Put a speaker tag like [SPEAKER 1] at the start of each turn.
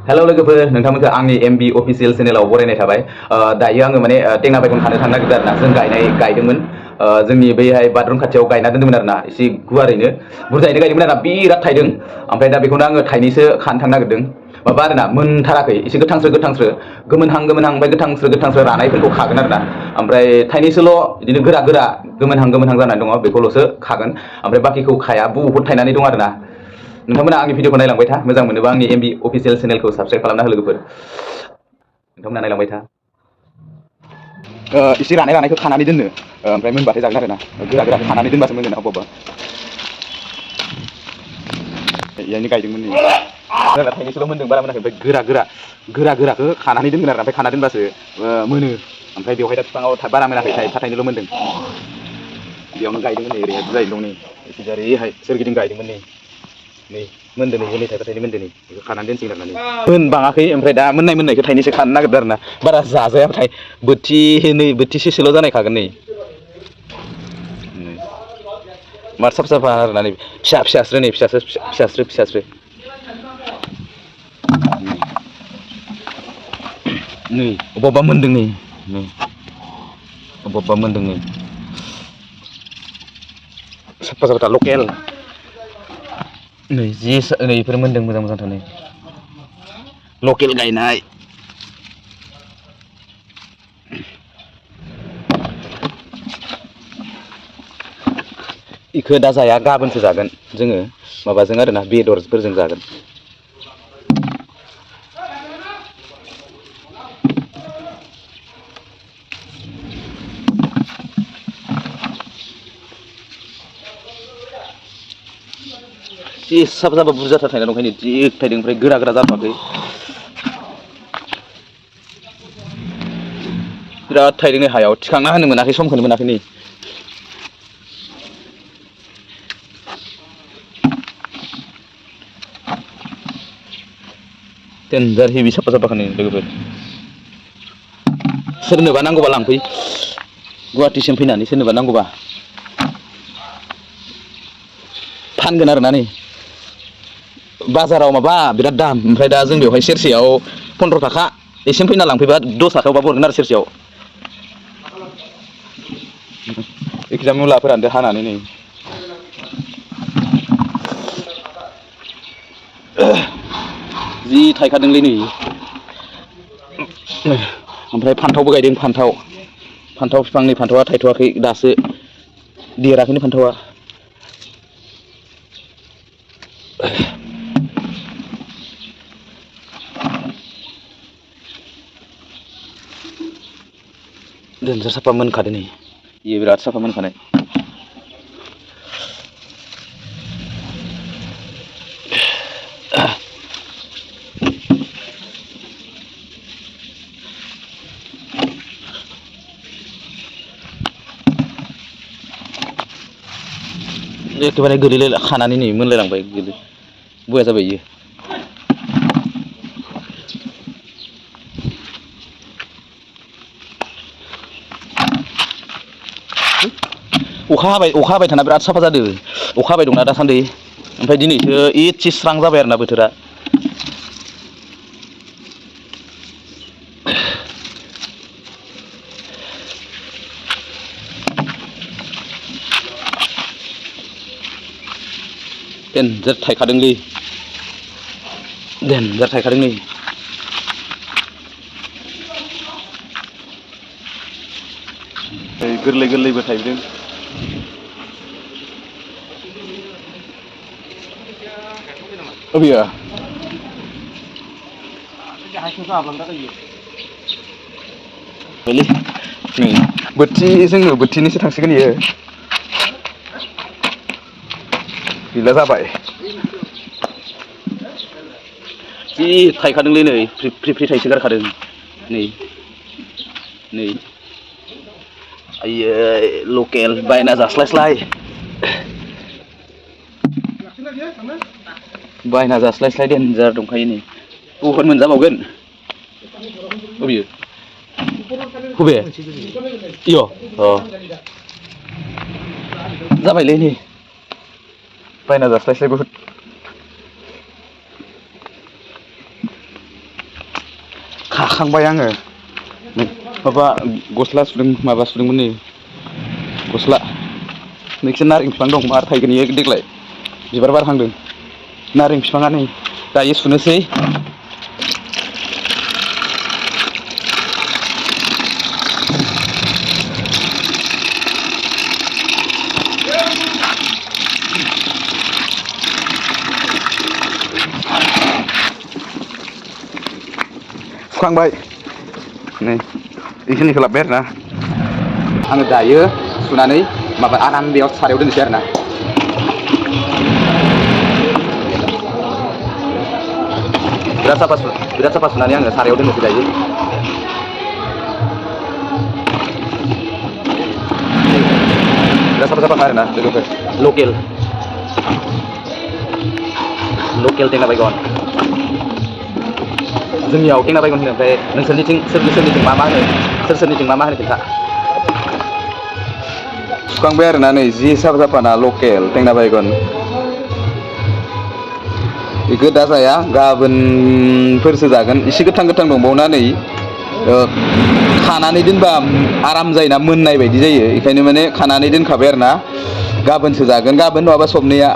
[SPEAKER 1] hello लोगोफोर नोंथांमोनखौ आंनि MB official चेनेलाव बरायनाय थाबाय दायो आङो माने टेंना बाइकन खानो थांनो नागिरदों आरोना जों गायदोंमोन जोंनि बैहाय बाथरुम खाथियाव गायना दोन्दोंमोन आरोना एसे गुवारैनो बुरजायैनो गायदोंमोन आरोना बिराद थायदों ओमफ्राय दा बेखौनो आङो थाइनैसो खानो थांनो नागिरदों माबा आरोना मोनथाराखै एसे गोथांस्रो गोमोनहां ओमफ्राय गोथांस्रो रानायफोरखौ खागोन आरोना ओमफ्राय थाइनैसोल' बिदिनो गोरा गोमोनहां जानानै दङ बेखौल'सो खागोन ओमफ्राय बाखिखौ खाया बुहुद थायनानै दं आरोना नोंथांमोना आंनि भिडिअखौ नायलांबाय था मोजां मोनोबा आंनि एमबि अफिसियेल चेनेलखौ साबस्क्राइब खालामना हो लोगोफोर नोंथांमोना नायलांबाय था एसे रानायखौ खानानै दोननो ओमफ्राय मोनबाथाय जागोन आरोना गोरा खानानै दोनबासो मोनगोन अबा यायनो गायदोंमोन नै थाइनैसोल' मोनदों बारा मोनाखै ओमफ्राय गोराखौ खानानै दोनगोन आरो ओमफ्राय खाना दोनबासो मोनो ओमफ्राय बेवहाय दा बिफाङाव बारा मोनाखै थाइनैल' मोनदों बेयावनो गायदोंमोन नै ओरैहाय बुरजायैनो दं नै एसे ओरैहाय सोरगिदिं गायदोंमोन नै मोन्दो नै थाइनै मोन्दो नै बेखौ खानानै दोनसिगोन आरोना मोनबाङाखै ओमफ्राय दा मोननायखौ थाइनैसो खानो नागिरदों आरोना बारा जाजायाबाथाय बोथिसेसोल' जानाय खागोन नै मार साफा आरोना नै फिसास्रो नै फिसास्रो नै अबा मोन्दों नै अबा मोन्दों नै साफा लकेल नै बेफोर मोन्दों मोजांथार नै लकेल गायनाय इखो दा जाया गाबोनसो जागोन जोङो माबाजों आरोना बेदरफोरजों जागोन जि साफा बुरजाथार थायना दंखायनो जि थायदों ओमफ्राय गोरा जाथ'वाखै बिराद थायदों नै हायाव थिखांना होनो मोनाखै समखौनो मोनाखै नै देनजार हेभि साफा नै लोगोफोर सोरनोबा नांगौबा लांफै गुवाहाटिसिम फैनानै सोरनोबा नांगौबा फानगोन आरोना नै बाजाराव माबा बिराद दाम ओमफ्राय दा जों बेवहाय सेरसेयाव 15 थाखा एसिम फैना लांफैबा 10 थाखायावबा हरगोन आरो सेरसेयाव एखिजा मुलाफोरानोदो हानानै नै जि थायखादोंलै नै ओमफ्राय फान्थावबो गायदों फान्थाव बिफां नै फान्थावा थायथ'वाखै दासो देराखैनो फान्थावा देनजार साफा मोनखादों नै इयो बिराद साफा मोनखानाय एखेबारे गोलैलाय खानानै नै मोनलायलांबाय बया जाबाय इयो अखा हाबाय थाना बिराद साफा जादों अखा हाबाय दंना दासान्दि ओमफ्राय दिनैसो एसे स्रां जाबाय आरोना बोथोरा देनजार थायखादोंलै नै गोरलैबो थायदों अबेयो नै जोङो बोथिनैसो थांसिगोन इयो गैला जाबाय जि थायखादोंलै नै फ्रि थाइसे गारखादों नै आयै लकेल बायना जास्लायस्लाय देनजार दंखायो नै बुहुद मोनजाबावगोन अबेयो बबे इय जाबायलै नै बायना जास्लायस्लाय बुहुद जाखांबाय आङो माबा गस्ला सुदों माबा सुदोंमोन नै गस्ला नोंसोर नारें बिफां दं मार थायगोन इयो देग्लाय बिबार बारहांदों नारें बिफाङा नै दायो सुनोसै सुखांबाय नै बेखिनिखौ लाबोबाय आरोना आङो दायो सुनानै माबा आराम बेयाव सारायाव दोननोसै आरोना बिराद साफा सुनानै आङो सारायाव दोननोसै दायो बिराद साफा आरोना लोगोफोर लकेल टेङा बायगन जोंनियाव टेङा बायगन होनो ओमफ्राय नोंसोरनिथिं सोरनिथिं मा होनो सोरनिथिं मा होनो खिन्था सुखांबाय आरोना नै जि साफाना लकेल टेङा बायगन बेखौ दा जाया गाबोनफोरसो जागोन एसे गोथां दंबावना नै खानानै दोनबा आराम जायोना मोननाय बायदि जायो बेखायनो माने खानानै दोनखाबाय आरोना गाबोनसो जागोन गाबोन नङाबा सबनैया